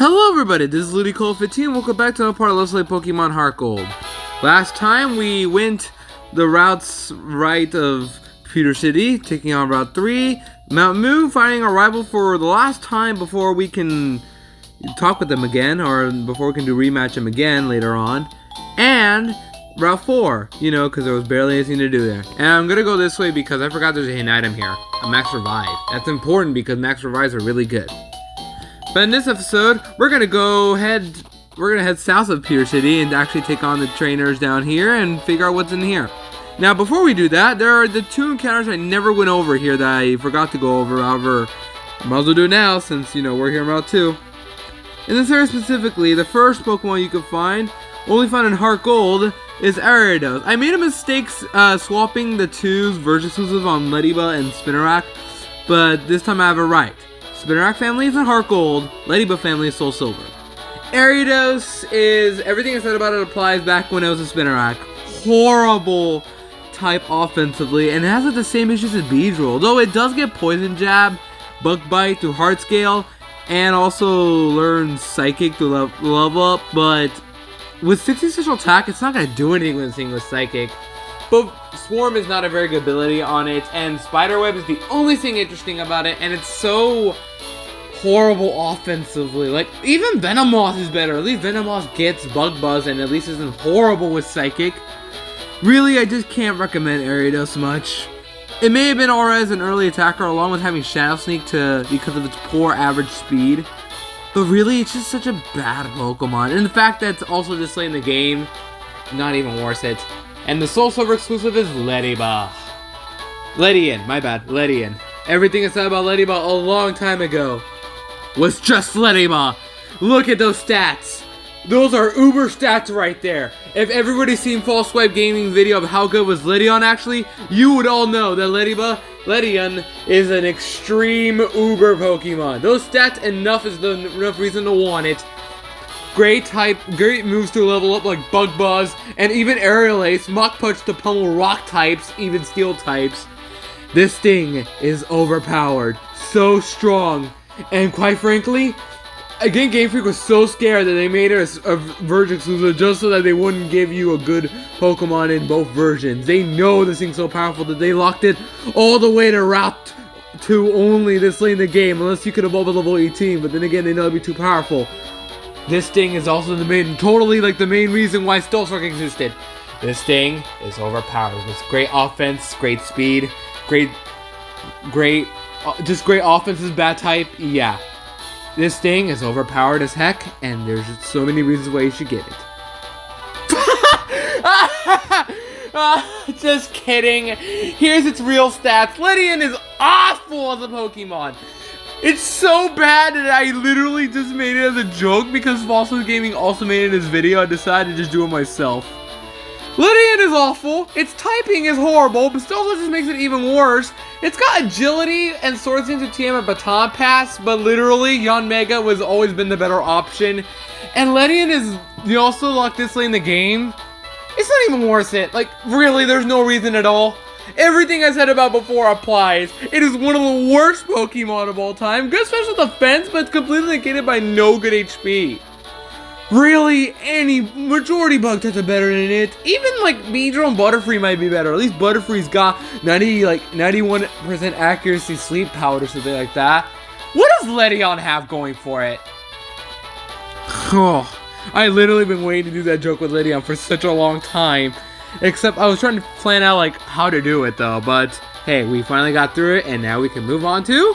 Hello everybody, this is LudiCole15. Welcome back to another part of Let's Play Pokemon HeartGold. Last time we went the routes right of Pewter City, taking on Route 3. Mount Moo, finding our rival for the last time before we can talk with them again, or before we can do rematch them again later on. And Route 4, you know, because there was barely anything to do there. And I'm going to go this way because I forgot there's a hidden item here. A Max Revive. That's important because Max Revives are really good. But in this episode, we're gonna head south of Pewter City and actually take on the trainers down here and figure out what's in here. Now, before we do that, there are the two encounters I never went over here that I forgot to go over. However, I might as well do it now since, you know, we're here in Route 2. In this area specifically, the first Pokemon you can find, only found in HeartGold, is Ariados. I made a mistake swapping the two version exclusives on Ledyba and Spinarak, but this time I have it right. Spinarak family is in HeartGold, Ledyba family is Soul Silver. Ariados is, everything I said about it applies back when it was a Spinarak. Horrible type offensively, and it has like the same issues as Beedrill, though it does get Poison Jab, Bug Bite through Heart Scale, and also learns Psychic to level up, but with 60 special attack, it's not going to do anything with with Psychic. But Swarm is not a very good ability on it, and Spiderweb is the only thing interesting about it, and it's so horrible offensively. Like, even Venomoth is better. At least Venomoth gets Bug Buzz and at least isn't horrible with Psychic. Really, I just can't recommend Ariados much. It may have been alright as an early attacker along with having Shadow Sneak because of its poor average speed. But really, it's just such a bad Pokemon. And the fact that it's also just late in the game, not even worth it. And the Soul Silver exclusive is Ledyba. Ledian, my bad, Ledian. Everything I said about Ledyba a long time ago was just Ledyba. Look at those stats. Those are uber stats right there. If everybody's seen False Swipe Gaming video of how good was Ledian actually, you would all know that Ledian is an extreme uber Pokemon. Those stats enough is enough reason to want it. Great moves to level up like Bug Buzz, and even Aerial Ace, Mach Punch to pummel rock types, even steel types. This thing is overpowered, so strong, and quite frankly, again, Game Freak was so scared that they made it a version exclusive just so that they wouldn't give you a good Pokemon in both versions. They know this thing's so powerful that they locked it all the way to Route 2 only this late in the game, unless you could evolve at level 18, but then again, they know it'd be too powerful. This thing is also the main reason why Stolzark existed. This thing is overpowered with great offense, great speed, just great offense is bad type, yeah. This thing is overpowered as heck, and there's just so many reasons why you should get it. Just kidding. Here's its real stats. Ledian is awful as a Pokemon. It's so bad that I literally just made it as a joke because False Swipe Gaming also made it in his video. I decided to just do it myself. Ledian is awful. Its typing is horrible, but still just makes it even worse. It's got agility and Swords into TM and Baton Pass, but literally Yanmega has always been the better option. And Ledian is, you also lock this late in the game. It's not even worth it. Like, really, there's no reason at all. Everything I said about before applies. It is one of the worst Pokemon of all time. Good special defense, but it's completely negated by no good HP. Really, any majority bug types are better than it. Even like Beedrill and Butterfree might be better. At least Butterfree's got 91% accuracy, sleep power, or something like that. What does Ledian have going for it? Oh, I literally been waiting to do that joke with Ledian for such a long time. Except I was trying to plan out like how to do it though, but hey, we finally got through it, and now we can move on to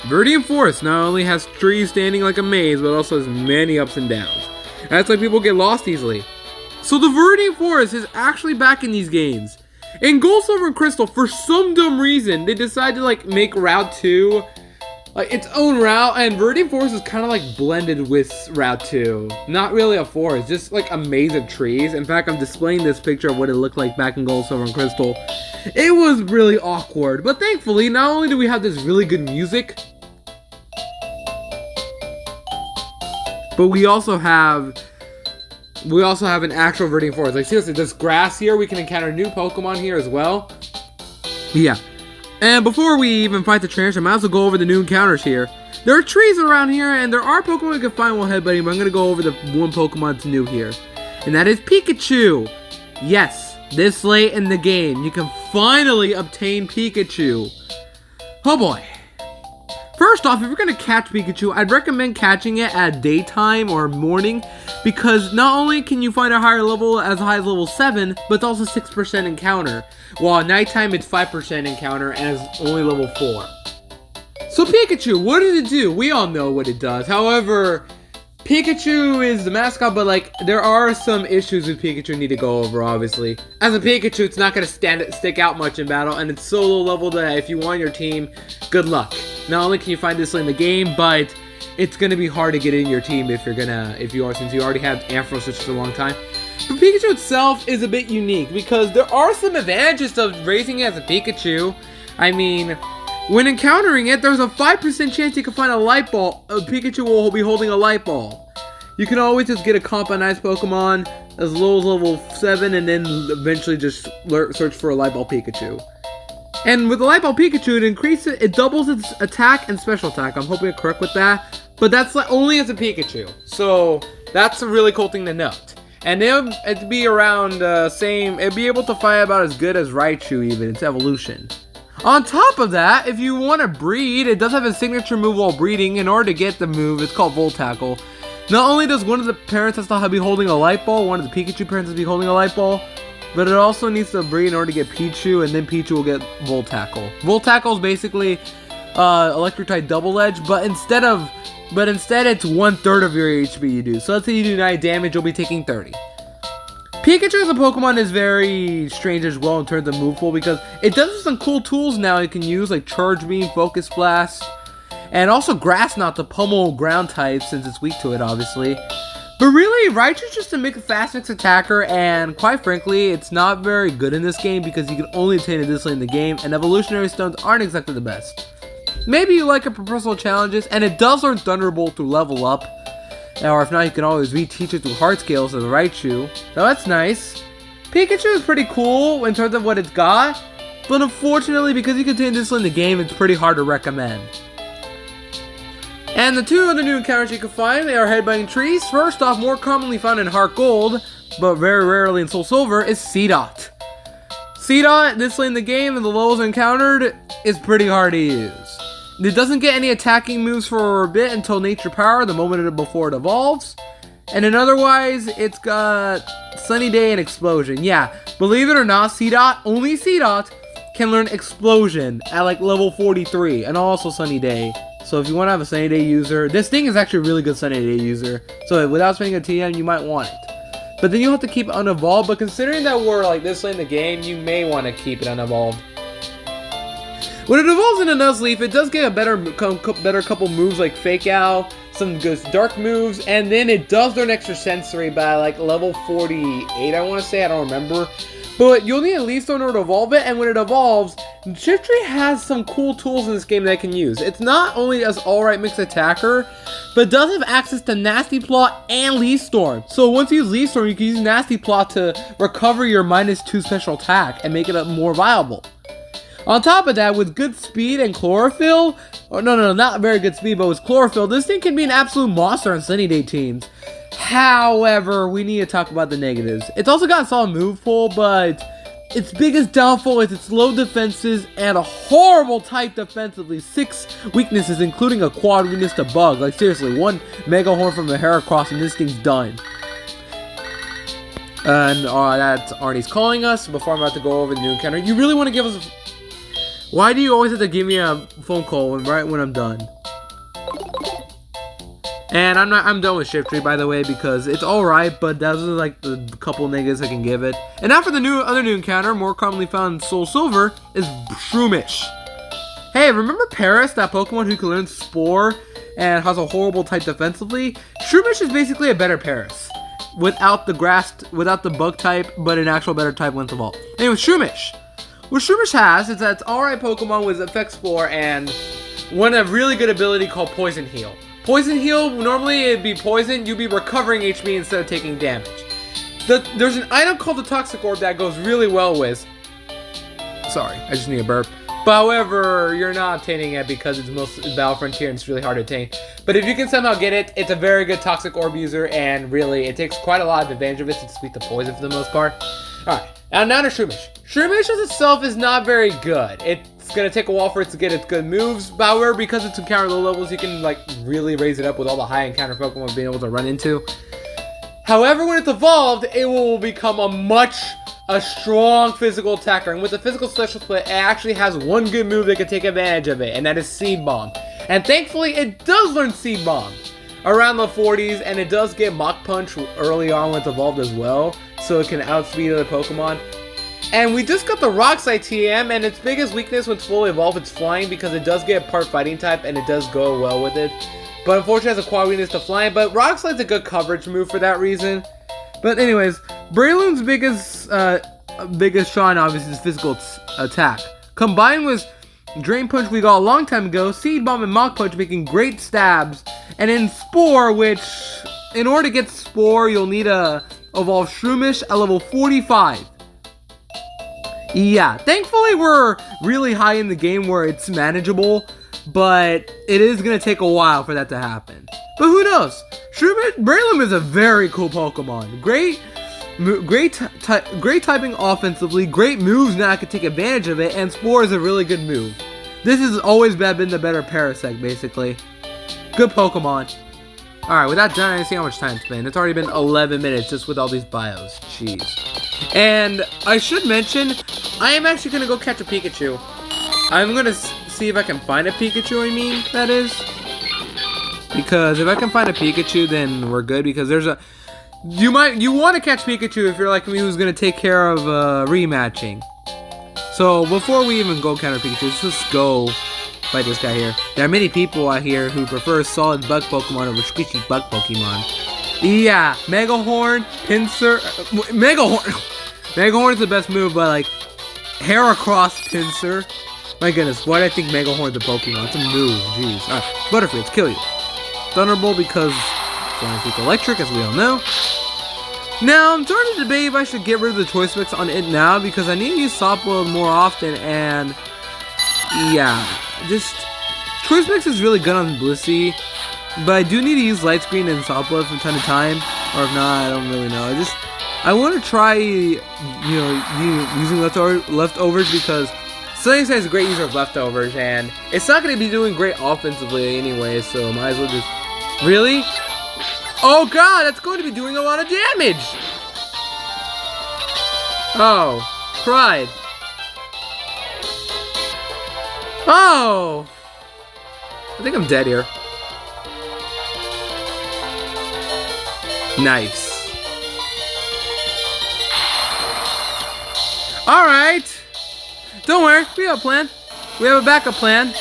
Viridian Forest. Not only has trees standing like a maze, but also has many ups and downs. That's why people get lost easily. So the Viridian Forest is actually back in these games. In Gold, Silver, and Crystal, for some dumb reason, they decided to like make Route 2 like its own route, and Viridian Forest is kind of like blended with Route 2. Not really a forest, just like a maze of trees. In fact, I'm displaying this picture of what it looked like back in Gold, Silver, and Crystal. It was really awkward, but thankfully, not only do we have this really good music, but we also have an actual Viridian Forest. Like seriously, there's grass here. We can encounter new Pokemon here as well. Yeah. And before we even fight the trainers, I might as well go over the new encounters here. There are trees around here, and there are Pokemon you can find while headbutting, but I'm going to go over the one Pokemon that's new here. And that is Pikachu. Yes, this late in the game, you can finally obtain Pikachu. Oh boy. First off, if you're going to catch Pikachu, I'd recommend catching it at daytime or morning, because not only can you find a higher level as high as level 7, but it's also 6% encounter, while at nighttime it's 5% encounter and it's only level 4. So Pikachu, what does it do? We all know what it does. However, Pikachu is the mascot, but like there are some issues with Pikachu I need to go over, obviously. As a Pikachu, it's not going to stick out much in battle, and it's so low level that if you want your team, good luck. Not only can you find this in the game, but it's going to be hard to get in your team since you already have Ampharos for such a long time. But Pikachu itself is a bit unique because there are some advantages of raising it as a Pikachu. I mean, when encountering it, there's a 5% chance you can find a light ball. A Pikachu will be holding a light ball. You can always just get a comp on Ice Pokemon as low as level 7 and then eventually just search for a light ball Pikachu. And with the light ball Pikachu, it doubles its attack and special attack. I'm hoping I'm correct with that. But that's like only as a Pikachu. So that's a really cool thing to note. And it'd be around it'd be able to fight about as good as Raichu even, its evolution. On top of that, if you want to breed, it does have a signature move while breeding. In order to get the move, it's called Volt Tackle. Not only does one of the parents has to be holding a light ball, one of the Pikachu parents has to be holding a light ball, but it also needs to breed in order to get Pichu, and then Pichu will get Volt Tackle. Volt Tackle is basically Electric type Double Edge, but instead it's 1/3 of your HP you do. So let's say you do 9 damage, you'll be taking 30. Pikachu as a Pokemon is very strange as well in terms of move pool because it does have some cool tools now you can use like Charge Beam, Focus Blast, and also Grass Knot to pummel ground types since it's weak to it obviously. But really, Raichu's just a fast mix attacker, and quite frankly, it's not very good in this game because you can only obtain it this late in the game, and evolutionary stones aren't exactly the best. Maybe you like it for personal challenges, and it does learn Thunderbolt through level up. Or if not, you can always reteach it through Heart Scales as a Raichu. So that's nice. Pikachu is pretty cool in terms of what it's got, but unfortunately, because you can obtain this in the game, it's pretty hard to recommend. And the two other new encounters you can find, they are headbutting trees. First off, more commonly found in HeartGold, but very rarely in Soul Silver, is Seedot. Seedot, this late in the game, and the levels encountered, is pretty hard to use. It doesn't get any attacking moves for a bit until Nature Power, the moment before it evolves. And then otherwise, it's got Sunny Day and Explosion. Yeah, believe it or not, only Seedot can learn Explosion at like level 43, and also Sunny Day. So if you want to have a Sunny Day user, this thing is actually a really good Sunny Day user. So without spending a TM, you might want it. But then you'll have to keep it unevolved, but considering that we're like this late in the game, you may want to keep it unevolved. When it evolves into Nuzleaf, it does get a better couple moves like Fake Out, some good dark moves, and then it does learn extra sensory by like level 48, I want to say, I don't remember. But you'll need at least in order to evolve it, and when it evolves, Shiftry has some cool tools in this game that it can use. It's not only as alright mixed attacker, but does have access to Nasty Plot and Leaf Storm. So once you use Leaf Storm, you can use Nasty Plot to recover your -2 special attack and make it more viable. On top of that, with good speed and chlorophyll, not very good speed, but with chlorophyll, this thing can be an absolute monster on Sunny Day teams. However, we need to talk about the negatives. It's also got a solid move pool, but its biggest downfall is its low defenses and a horrible type defensively. 6 weaknesses, including a quad weakness to Bug. Like seriously, 1 Mega Horn from a Heracross and this thing's done. And that's Arnie's calling us. Before I'm about to go over the new encounter, you really want to give us a... Why do you always have to give me a phone call right when I'm done? And I'm done with Shiftry, by the way, because it's alright, but those are like the couple negatives I can give it. And now for the other new encounter, more commonly found in Soul Silver, is Shroomish. Hey, remember Paris, that Pokemon who can learn Spore and has a horrible type defensively? Shroomish is basically a better Paris. Without the bug type, but an actual better type once evolved. Anyway, Shroomish. What Shroomish has is that it's alright Pokemon with Effect Spore and a really good ability called Poison Heal. Poison Heal, normally it'd be poison, you'd be recovering HP instead of taking damage. There's an item called the Toxic Orb that goes really well with... Sorry, I just need a burp. But however, you're not obtaining it because it's mostly Battle Frontier and it's really hard to obtain. But if you can somehow get it, it's a very good Toxic Orb user, and really, it takes quite a lot of advantage of it to defeat the poison for the most part. Alright, now to Shroomish. Shroomish as itself is not very good. It's gonna take a while for it to get its good moves. However, because it's encounter low levels, you can like really raise it up with all the high encounter Pokemon being able to run into. However, when it's evolved, it will become a strong physical attacker, and with the physical special split, it actually has one good move that can take advantage of it, and that is Seed Bomb. And thankfully, it does learn Seed Bomb around the 40s, and it does get Mach Punch early on when it's evolved as well, so it can outspeed other Pokemon. And we just got the Rock Slide TM, and its biggest weakness when it's fully evolved, it's flying, because it does get part fighting type, and it does go well with it. But unfortunately, it has a quad weakness to flying, but Rock Slide's a good coverage move for that reason. But anyways, Breloom's biggest shine obviously is physical attack. Combined with Drain Punch we got a long time ago, Seed Bomb and Mach Punch making great stabs. And in Spore, which, in order to get Spore, you'll need to evolve Shroomish at level 45. Yeah, thankfully we're really high in the game where it's manageable, but it is going to take a while for that to happen. But who knows? Breloom is a very cool Pokemon. Great typing offensively, great moves now I can take advantage of it, and Spore is a really good move. This has always been the better Parasect, basically. Good Pokemon. Alright, with that done, I see how much time it's been. It's already been 11 minutes just with all these bios. Jeez. And I should mention, I am actually going to go catch a Pikachu. I'm going to see if I can find a Pikachu, that is. Because if I can find a Pikachu, then we're good, because there's a... You want to catch Pikachu if you're like me who's going to take care of rematching. So before we even go counter Pikachu, let's just go fight this guy here. There are many people out here who prefer solid bug Pokemon over squishy bug Pokemon. Yeah, Megahorn, Pinsir, Megahorn is the best move, but like Heracross Pinsir. My goodness, why do I think Megahorn's a Pokemon? It's a move, jeez. Alright, Butterfree, let's kill you. Thunderbolt because it's electric, as we all know. Now, I'm starting to debate if I should get rid of the Choice Mix on it now, because I need to use Softboiled more often, and yeah, just Choice Mix is really good on Blissey, but I do need to use Light Screen and Softboiled from time to time, or if not, I don't really know. I want to try, using leftovers, because Sunnyside is a great user of leftovers, and it's not going to be doing great offensively anyway, so might as well just... Really? Oh god, that's going to be doing a lot of damage! Oh, cried. Oh! I think I'm dead here. Nice. Alright! Don't worry, we have a plan. We have a backup plan.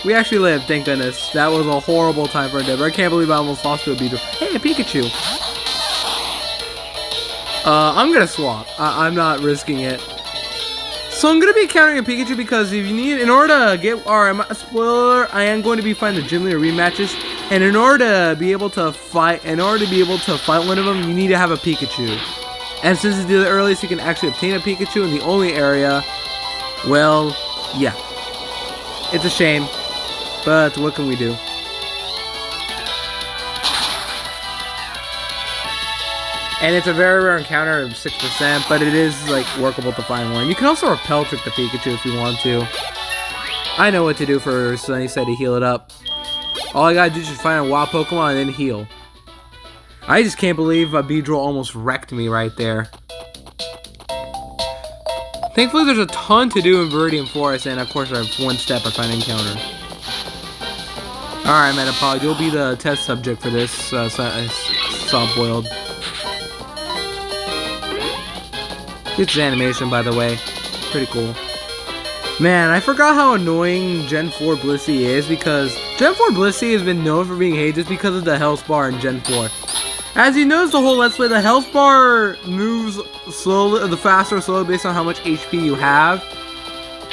We actually lived, thank goodness. That was a horrible time for Endeavor. I can't believe I almost lost to a Beedrill. Hey, a Pikachu. I'm gonna swap. I'm not risking it. So I'm gonna be countering a Pikachu because in order to get our spoiler, I am going to be finding the gym leader rematches. And in order to be able to fight one of them, you need to have a Pikachu. And since it's the earliest you can actually obtain a Pikachu in the only area, well, yeah. It's a shame. But what can we do? And it's a very rare encounter of 6%, but it is like workable to find one. You can also repel trick the Pikachu if you want to. I know what to do for Sunnyside to heal it up. All I gotta do is just find a wild Pokemon and then heal. I just can't believe a Beedrill almost wrecked me right there. Thankfully there's a ton to do in Viridian Forest, and of course I have one step I find an encounter. Alright, Metapod, you'll be the test subject for this soft-boiled. It's animation, by the way. Pretty cool. Man, I forgot how annoying Gen 4 Blissey is, because Gen 4 Blissey has been known for being hated just because of the health bar in Gen 4. As you notice the whole Let's Play, the health bar moves slowly, the faster or slower based on how much HP you have.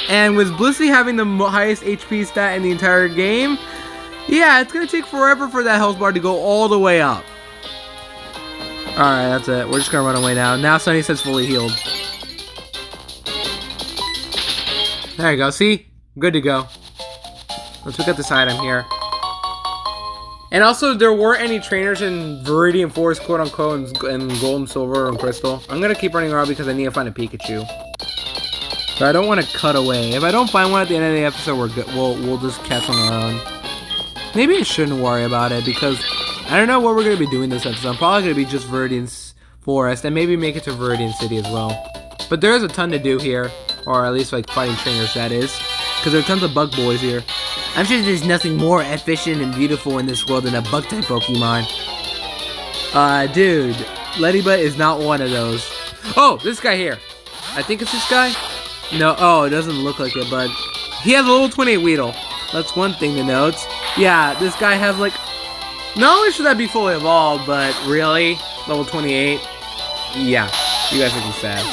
And with Blissey having the highest HP stat in the entire game, yeah, it's gonna take forever for that health bar to go all the way up. Alright, that's it. We're just gonna run away now. Now Sunnyside's fully healed. There you go. See? Good to go. Let's look at this item here. And also, there weren't any trainers in Viridian Forest, quote unquote, in gold and silver and crystal. I'm gonna keep running around because I need to find a Pikachu. So I don't want to cut away. If I don't find one at the end of the episode, we're good. We'll just catch on our own. Maybe I shouldn't worry about it because I don't know what we're gonna be doing this episode. I'm probably gonna be just Viridian Forest and maybe make it to Viridian City as well. But there is a ton to do here, or at least like fighting trainers, that is, because there are tons of bug boys here. I'm sure there's nothing more efficient and beautiful in this world than a bug-type Pokemon. Dude, Ladybug is not one of those. Oh, this guy here. I think it's this guy. No, oh, it doesn't look like it, but he has a level 28 Weedle. That's one thing to note. Yeah, this guy has like, not only should that be fully evolved, but really, level 28. Yeah, you guys are sad.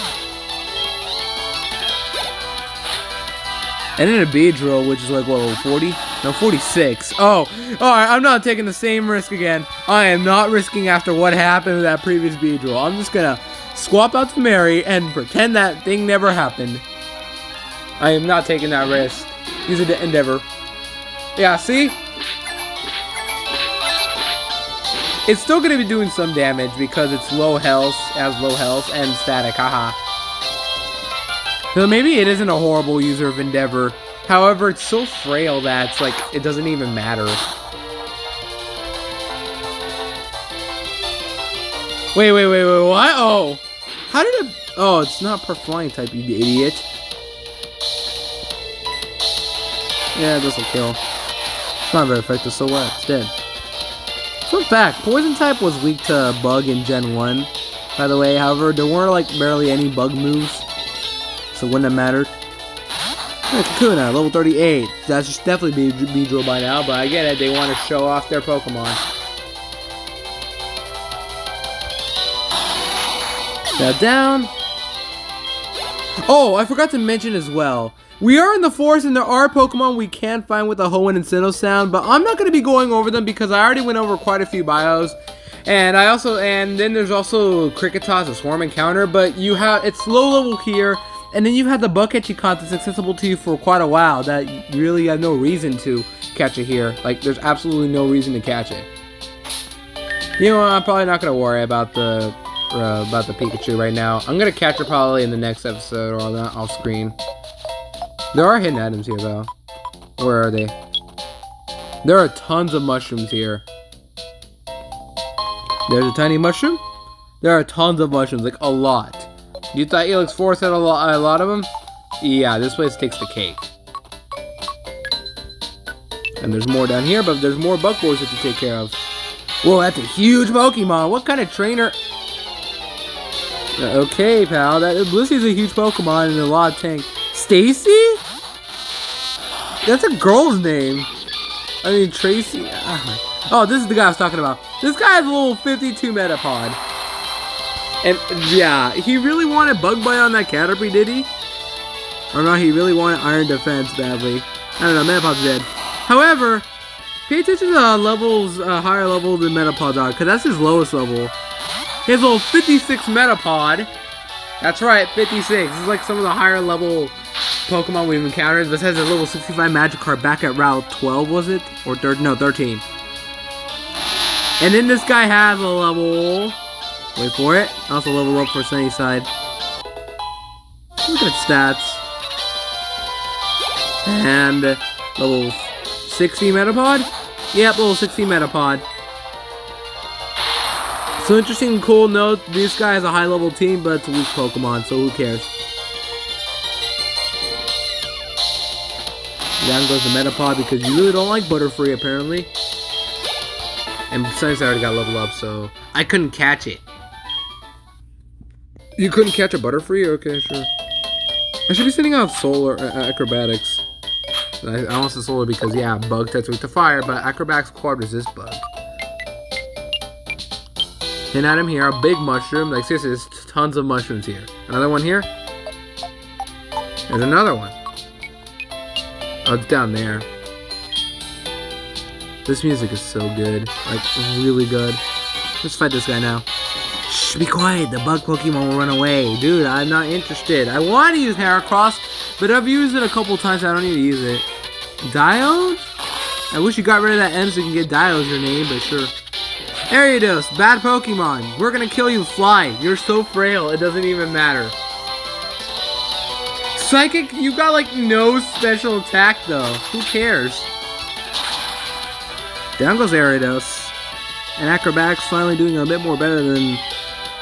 And then a Beedrill, which is like, what, level 40? No, 46. Oh, alright, I'm not taking the same risk again. I am not risking after what happened with that previous Beedrill. I'm just gonna swap out to Mary and pretend that thing never happened. I am not taking that risk. Use an endeavor. Yeah, see? It's still gonna be doing some damage because it's low health, and static, haha. So maybe it isn't a horrible user of Endeavor. However, it's so frail that it's like, it doesn't even matter. Wait, what? Oh! How did it... Oh, it's not per flying type, you idiot. Yeah, this will kill. It's not very effective, so what? It's dead. Fun fact, Poison type was weak to Bug in Gen 1, by the way. However, there weren't like barely any Bug moves. So wouldn't have mattered. Hey, Kakuna, level 38. That should definitely be Beedrill by now, but I get it. They want to show off their Pokemon. Now down. Oh, I forgot to mention as well. We are in the forest and there are Pokemon we can find with the Hoenn and Sinnoh sound, but I'm not going to be going over them because I already went over quite a few bios. And then there's also Kricketot, a Swarm Encounter, but it's low level here. And then you've had the bug catching contest accessible to you for quite a while that you really have no reason to catch it here. Like, there's absolutely no reason to catch it. You know what, I'm probably not going to worry about the Pikachu right now. I'm going to catch it probably in the next episode or off screen. There are hidden items here, though. Where are they? There are tons of mushrooms here. There's a tiny mushroom. There are tons of mushrooms, like a lot. You thought Helix Forest had a lot of them? Yeah, this place takes the cake. And there's more down here, but there's more bug boys to take care of. Whoa, that's a huge Pokemon. What kind of trainer? Okay, pal. Blissey's a huge Pokemon and a lot of tank. Stacy? That's a girl's name. I mean, Tracy. Oh, this is the guy I was talking about. This guy has a little 52 Metapod. And yeah, he really wanted Bug Bite on that Caterpie, did he? Or no, he really wanted Iron Defense badly. I don't know, Metapod's dead. However, pay attention to levels, higher level than Metapod are, because that's his lowest level. He has a little 56 Metapod. That's right, 56. This is like some of the higher level Pokemon we've encountered. This has a level 65 Magikarp back at Route 12, was it? Or 13. And then this guy has a level... Wait for it. Also level up for Sunnyside. Look at stats. And level 60 Metapod? Yep, level 60 Metapod. So interesting, cool note. This guy has a high level team, but it's a weak Pokemon, so who cares? Down goes the Metapod because you really don't like Butterfree apparently. And Sunnyside already got leveled up, so I couldn't catch it. You couldn't catch a Butterfree? Okay, sure. I should be sitting on Solar Acrobatics. I almost said Solar because, yeah, Bug types weak to fire, but Acrobatics quad resist Bug. And item here, a big mushroom. Like, seriously, there's tons of mushrooms here. Another one here. There's another one. Oh, it's down there. This music is so good. Like, really good. Let's fight this guy now. Shh, be quiet. The bug Pokemon will run away. Dude, I'm not interested. I want to use Heracross, But I've used it a couple times, so I don't need to use it. Diode? I wish you got rid of that M so you can get Diode's your name, but sure. Ariados, bad Pokemon. We're gonna kill you, fly. You're so frail, it doesn't even matter. Psychic, you got like no special attack though. Who cares? Down goes Ariados. And Acrobatics finally doing a bit more better than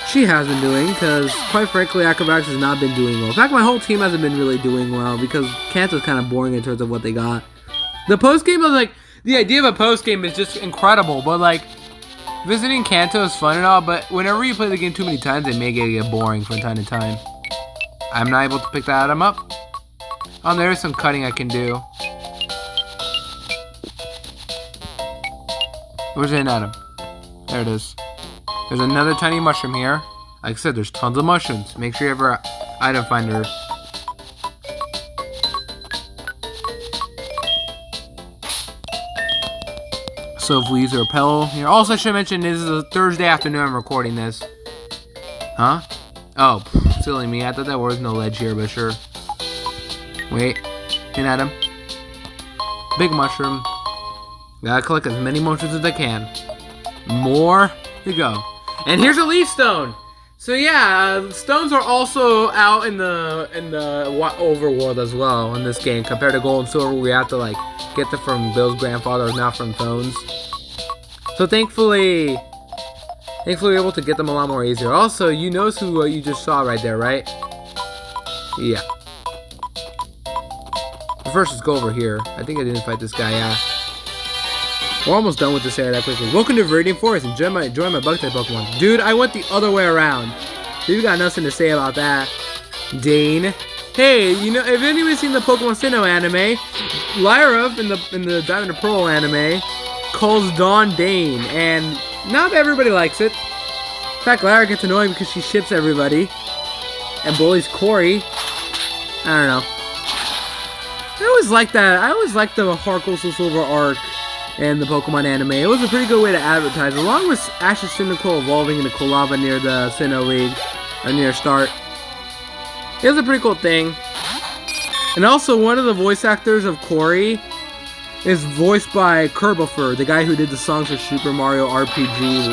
she has been doing, because quite frankly Acrobatics has not been doing well. In fact, my whole team hasn't been really doing well because Kanto's kind of boring in terms of what they got. The post game was like, the idea of a post game is just incredible, but like visiting Kanto is fun and all, but whenever you play the game too many times, it may get boring from time to time. I'm not able to pick that item up. Oh, there's some cutting I can do. Where's the item? There it is. There's another tiny mushroom here. Like I said, there's tons of mushrooms. Make sure you have your item finder. So if we use a repel here. Also, I should mention this is a Thursday afternoon I'm recording this. Huh? Oh, silly me. I thought there was no ledge here, but sure. Wait. Hit at him. Big mushroom. Gotta collect as many mushrooms as I can. More to go. And here's a leaf stone. So yeah, stones are also out in the overworld as well in this game compared to gold and silver. We have to like get them from Bill's grandfather, not from phones. So thankfully we're able to get them a lot more easier. Also, you notice who you just saw right there, right? Yeah. But first, let's go over here. I think I didn't fight this guy. Yeah. We're almost done with this area that quickly. Welcome to Viridian Forest. Enjoy my bug-type Pokemon. Dude, I went the other way around. You got nothing to say about that, Dane. Hey, you know, if anybody's seen the Pokemon Sinnoh anime, Lyra in the Diamond and Pearl anime calls Dawn Dane, and not everybody likes it. In fact, Lyra gets annoying because she ships everybody and bullies Corey. I don't know. I always liked that. I always liked the HeartGold Silver arc and the Pokemon anime. It was a pretty good way to advertise, along with Ash's Cyndaquil evolving into Kolava near the Sinnoh League, or near start. It was a pretty cool thing. And also, one of the voice actors of Corey is voiced by Kerbifer, the guy who did the songs for Super Mario RPG,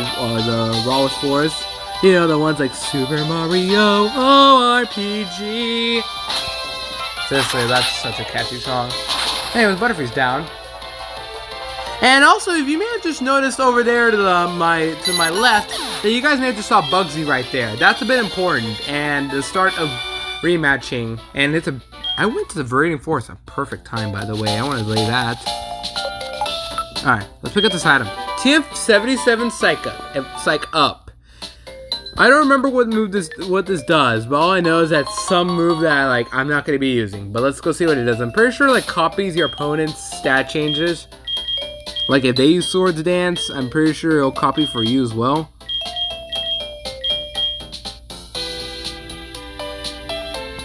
the Rawless Forest. You know, the ones like Super Mario RPG. Seriously, that's such a catchy song. Anyways, Butterfree's down. And also, if you may have just noticed over there to my left, that you guys may have just saw Bugsy right there. That's a bit important, and the start of rematching. And I went to the Viridian Forest a perfect time, by the way. I want to lay that. All right, let's pick up this item. TF77 Psych Up. I don't remember what this does, but all I know is that some move that I'm not going to be using. But let's go see what it does. I'm pretty sure it copies your opponent's stat changes. Like if they use Swords Dance, I'm pretty sure it'll copy for you as well.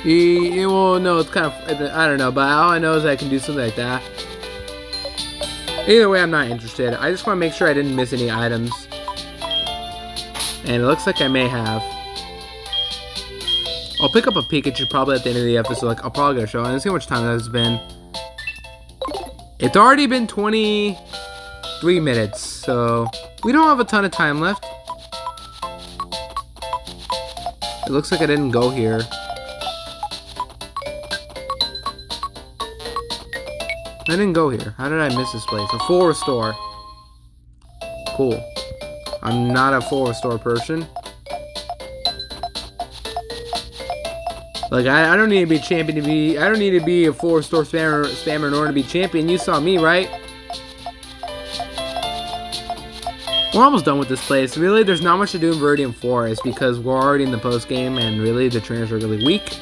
Well, no, it's kind of, I don't know, but all I know is I can do something like that. Either way, I'm not interested. I just want to make sure I didn't miss any items. And it looks like I may have. I'll pick up a Pikachu probably at the end of the episode. I'll probably go show it. Let's see how much time that has been. It's already been 23 minutes, so we don't have a ton of time left. It looks like I didn't go here. I didn't go here. How did I miss this place? A full restore. Cool. I'm not a full restore person. Like, I don't need to be a champion to be... I don't need to be a full restore spammer in order to be champion. You saw me, right? We're almost done with this place. Really, there's not much to do in Viridian Forest because we're already in the post-game and really the trainers are really weak.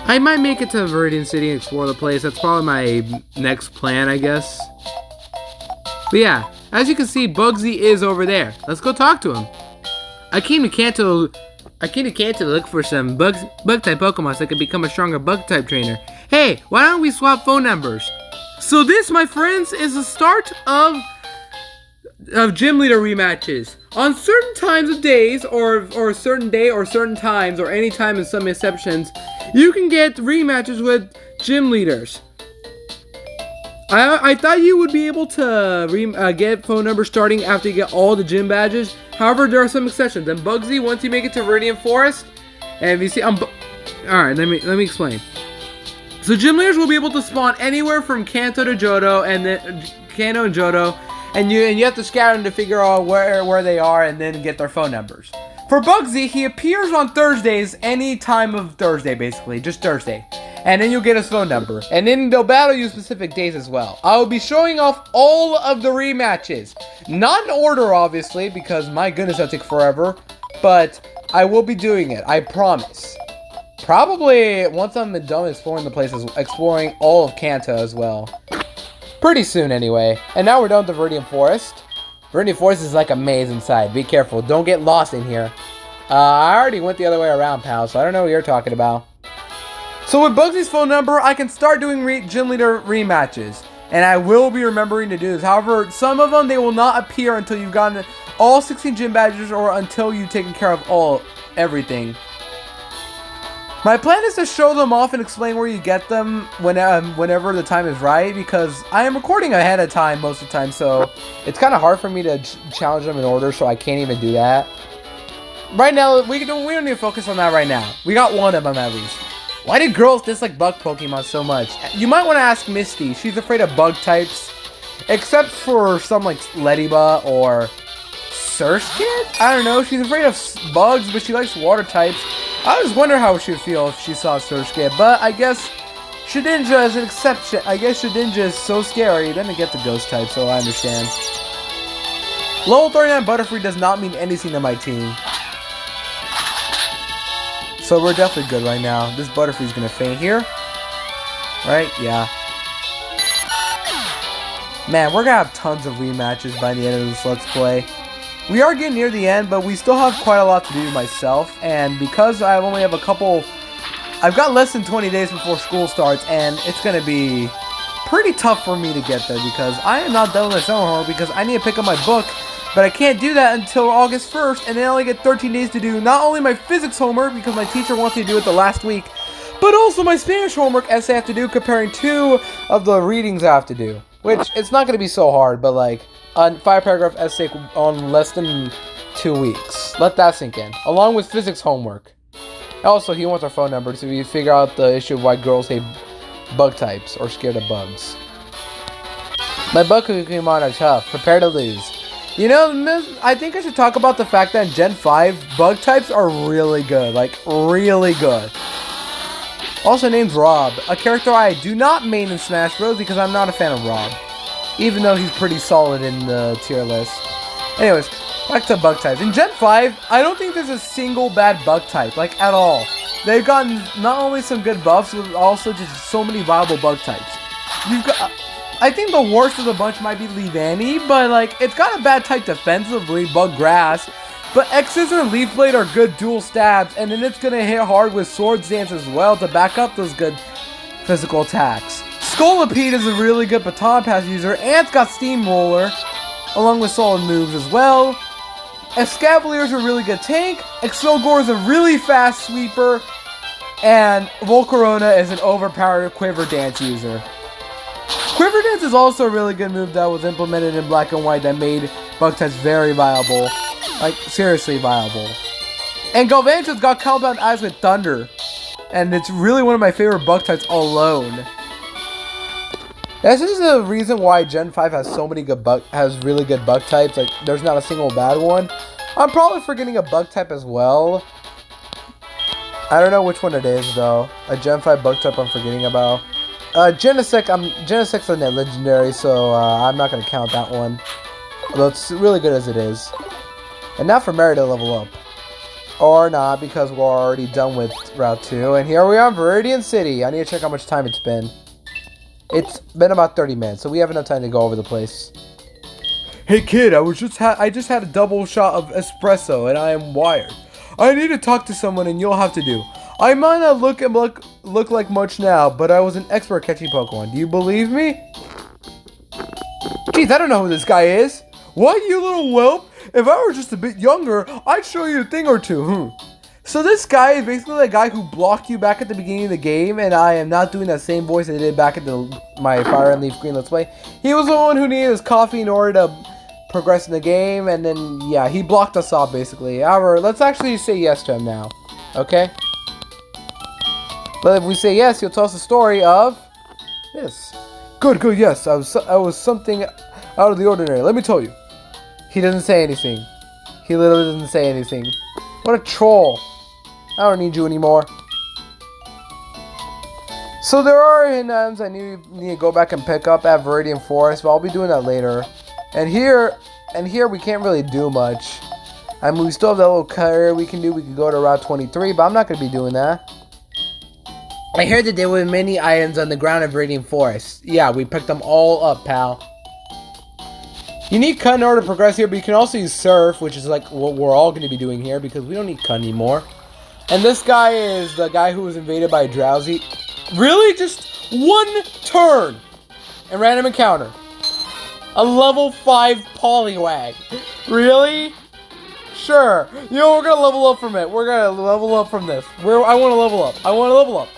I might make it to Viridian City and explore the place. That's probably my next plan, I guess. But yeah, as you can see, Bugsy is over there. Let's go talk to him. I came to Kanto to look for some bug-type Pokemon so I could become a stronger bug-type trainer. Hey, why don't we swap phone numbers? So this, my friends, is the start of of gym leader rematches. On certain times of days, or a certain day, or certain times, or any time in some exceptions, you can get rematches with gym leaders. I thought you would be able to get phone numbers starting after you get all the gym badges. However, there are some exceptions. And Bugsy, once you make it to Viridian Forest, and if you see, alright, let me explain. So gym leaders will be able to spawn anywhere from Kanto to Johto, and then Kanto and Johto, and you have to scout them to figure out where they are, and then get their phone numbers. For Bugsy, he appears on Thursdays, any time of Thursday, basically, just Thursday. And then you'll get his phone number. And then they'll battle you specific days as well. I will be showing off all of the rematches. Not in order, obviously, because my goodness, that'll take forever. But I will be doing it, I promise. Probably once I'm done exploring the places, exploring all of Kanto as well. Pretty soon, anyway. And now we're done with the Viridian Forest. Viridian Forest is like a maze inside. Be careful. Don't get lost in here. I already went the other way around, pal, so I don't know what you're talking about. So with Bugsy's phone number, I can start doing gym leader rematches. And I will be remembering to do this. However, some of them, they will not appear until you've gotten all 16 gym badges or until you've taken care of everything. My plan is to show them off and explain where you get them whenever the time is right, because I am recording ahead of time most of the time, so it's kind of hard for me to challenge them in order, so I can't even do that. Right now, we don't need to focus on that right now. We got one of them at least. Why did girls dislike bug Pokemon so much? You might want to ask Misty. She's afraid of bug types, except for some like Ledyba or Surskit? I don't know. She's afraid of bugs, but she likes water types. I was wondering how she would feel if she saw Surskit, but I guess Shedinja is an exception. I guess Shedinja is so scary, it doesn't get the ghost type, so I understand. Level 39 Butterfree does not mean anything to my team. So we're definitely good right now. This Butterfree's gonna faint here. Right? Yeah. Man, we're gonna have tons of rematches by the end of this Let's Play. We are getting near the end, but we still have quite a lot to do myself, and because I only have I've got less than 20 days before school starts, and it's going to be pretty tough for me to get there, because I am not done with my summer homework, because I need to pick up my book, but I can't do that until August 1st, and then I only get 13 days to do not only my physics homework, because my teacher wants me to do it the last week, but also my Spanish homework essay I have to do, comparing 2 of the readings I have to do, which it's not going to be so hard, but like, a 5-paragraph essay on less than 2 weeks. Let that sink in. Along with physics homework. Also, he wants our phone number so we figure out the issue of why girls hate bug types or scared of bugs. My bug Pokemon are tough. Prepare to lose. You know, I think I should talk about the fact that in Gen 5, bug types are really good. Like, really good. Also named Rob. A character I do not main in Smash Bros. Because I'm not a fan of Rob. Even though he's pretty solid in the tier list. Anyways, back to bug types. In Gen 5, I don't think there's a single bad bug type, like at all. They've gotten not only some good buffs, but also just so many viable bug types. You've got, I think the worst of the bunch might be Leavanny, but like it's got a bad type defensively, Bug Grass. But X-Scissor and Leaf Blade are good dual stabs, and then it's gonna hit hard with Swords Dance as well to back up those good physical attacks. Scolipede is a really good baton pass user, and it's got Steamroller, along with solid moves as well. Escavalier is a really good tank, Excelgor is a really fast sweeper, and Volcarona is an overpowered Quiver Dance user. Quiver Dance is also a really good move that was implemented in Black and White that made bug types very viable. Like, seriously viable. And Galvantron's got Compound Eyes with Thunder, and it's really one of my favorite bug types alone. This is the reason why Gen 5 has so many good really good bug types. Like, there's not a single bad one. I'm probably forgetting a bug type as well. I don't know which one it is though. A Gen 5 bug type I'm forgetting about. Genesec's a net legendary, so I'm not gonna count that one. Although it's really good as it is. And now for Mary to level up. Or not, because we're already done with Route 2. And here we are in Viridian City. I need to check how much time it's been. It's been about 30 minutes, so we have enough time to go over the place. Hey kid, I just had a double shot of espresso and I am wired. I need to talk to someone and you'll have to do. I might not look like much now, but I was an expert catching Pokemon. Do you believe me? Jeez, I don't know who this guy is. What, you little whelp? If I were just a bit younger, I'd show you a thing or two. So this guy is basically the guy who blocked you back at the beginning of the game, and I am not doing that same voice I did back at my Fire and Leaf Green Let's Play. He was the one who needed his coffee in order to progress in the game, and then, yeah, he blocked us off, basically. However, let's actually say yes to him now, okay? But if we say yes, he'll tell us the story of this. Good, yes, I was something out of the ordinary, let me tell you. He doesn't say anything. He literally doesn't say anything. What a troll. I don't need you anymore. So there are hidden items I need to go back and pick up at Viridian Forest, but I'll be doing that later. And here we can't really do much. I mean, we still have that little carrier we can do. We can go to Route 23, but I'm not going to be doing that. I heard that there were many items on the ground of Viridian Forest. Yeah, we picked them all up, pal. You need cut in order to progress here, but you can also use surf, which is like what we're all going to be doing here because we don't need cut anymore. And this guy is the guy who was invaded by a drowsy. Really? Just one turn and random encounter. A level 5 Poliwag. Really? Sure. You know, we're going to level up from it. We're going to level up from this. I want to level up. I want to level up.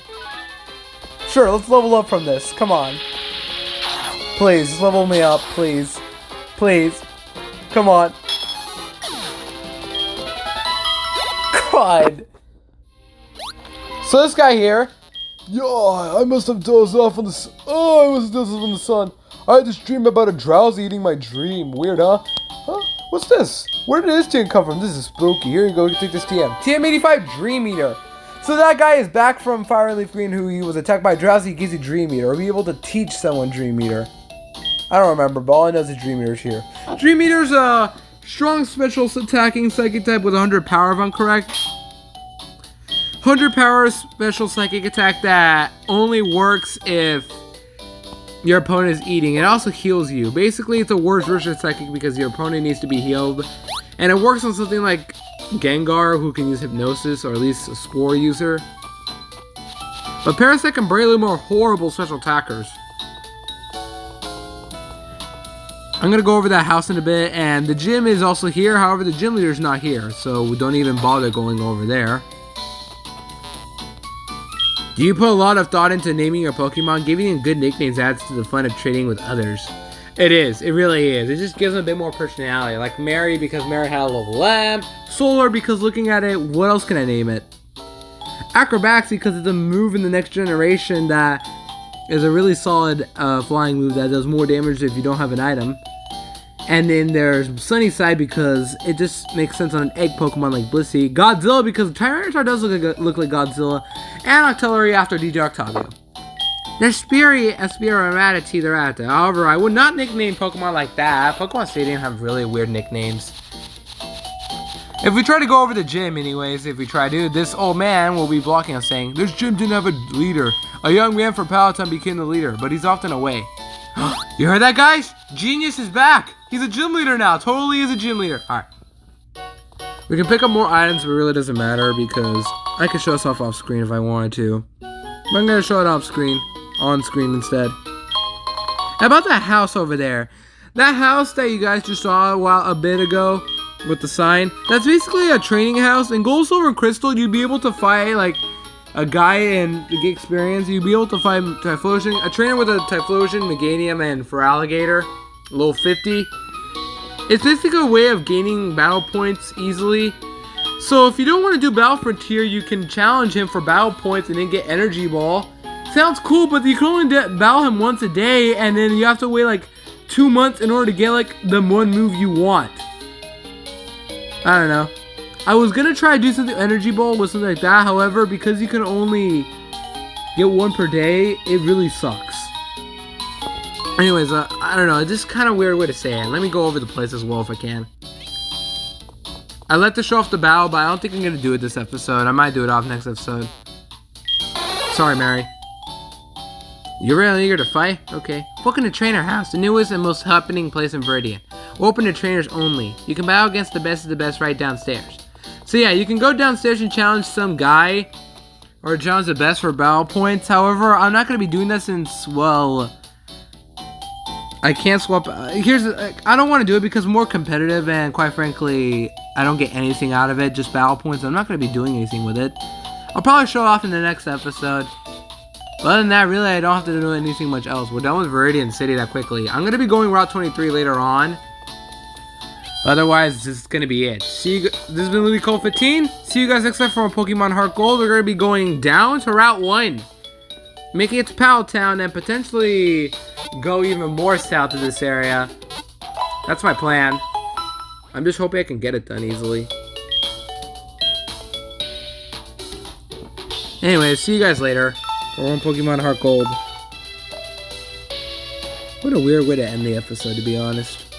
Sure, let's level up from this. Come on. Please, level me up, please. Please. Come on. God. So this guy here. Yo, I must have dozed off on the sun. Oh, I must have dozed off on the sun. I had this dream about a drowsy eating my dream. Weird, huh? Huh? What's this? Where did this TM come from? This is spooky. Here you go. Take this TM. TM85 Dream Eater. So that guy is back from Fire and Leaf Green who he was attacked by a drowsy. He gives you Dream Eater. Or be able to teach someone Dream Eater. I don't remember, but all I know is the Dream Eater's here. Dream Eater's a strong special attacking psychic type with 100 power, if I'm correct. 100 power special psychic attack that only works if your opponent is eating. It also heals you. Basically, it's a worse version of psychic because your opponent needs to be healed. And it works on something like Gengar, who can use hypnosis, or at least a Spore user. But Parasect and Braille are more horrible special attackers. I'm going to go over that house in a bit, and the gym is also here. However, the gym leader's not here, so we don't even bother going over there. Do you put a lot of thought into naming your Pokemon? Giving them good nicknames adds to the fun of trading with others. It is. It really is. It just gives them a bit more personality. Like Mary, because Mary had a little lamb. Solar, because looking at it, what else can I name it? Acrobatics, because it's a move in the next generation that is a really solid flying move that does more damage if you don't have an item. And then there's Sunnyside, because it just makes sense on an egg Pokemon like Blissey. Godzilla, because Tyranitar does look like Godzilla. And Octillery after DJ Octavio. There's Spirit and Rattata. However, I would not nickname Pokemon like that. Pokemon Stadium have really weird nicknames. If we try to go over the gym anyways, if we try to, this old man will be blocking us saying, this gym didn't have a leader. A young man from Palatine became the leader, but he's often away. You heard that, guys? Genius is back. He's a gym leader now. Totally is a gym leader. Alright. We can pick up more items, but it really doesn't matter because I can show stuff off screen if I wanted to. But I'm going to show it off screen. On screen instead. About that house over there. That house that you guys just saw a bit ago with the sign. That's basically a training house. In Gold, Silver, and Crystal, you'd be able to fight like a guy and get experience. You'd be able to fight Typhlosion. A trainer with a Typhlosion, Meganium, and Feraligatr. Level 50. It's basically a way of gaining battle points easily. So if you don't want to do Battle Frontier, you can challenge him for battle points and then get Energy Ball. Sounds cool, but you can only battle him once a day, and then you have to wait like 2 months in order to get like the one move you want. I don't know. I was gonna try to do something Energy Ball with something like that. However, because you can only get one per day, it really sucks. Anyways, I don't know. It's just kind of weird way to say it. Let me go over the place as well if I can. I let this show off the battle, but I don't think I'm gonna do it this episode. I might do it off next episode. Sorry, Mary. You're really eager to fight? Okay. Welcome to Trainer House, the newest and most happening place in Viridian. We're open to trainers only. You can battle against the best of the best right downstairs. So yeah, you can go downstairs and challenge some guy, or challenge the best for battle points. However, I'm not going to be doing that since, well, I can't swap. I don't want to do it because more competitive, and quite frankly, I don't get anything out of it. Just battle points. I'm not going to be doing anything with it. I'll probably show off in the next episode. But other than that, really, I don't have to do anything much else. We're done with Viridian City that quickly. I'm going to be going Route 23 later on. Otherwise, this is going to be it. This has been Lily Cole 15. See you guys next time for Pokemon Heart Gold. We're going to be going down to Route 1. Making it to Powell Town and potentially go even more south of this area. That's my plan. I'm just hoping I can get it done easily. Anyways, see you guys later. For more Pokemon Heart Gold. What a weird way to end the episode, to be honest.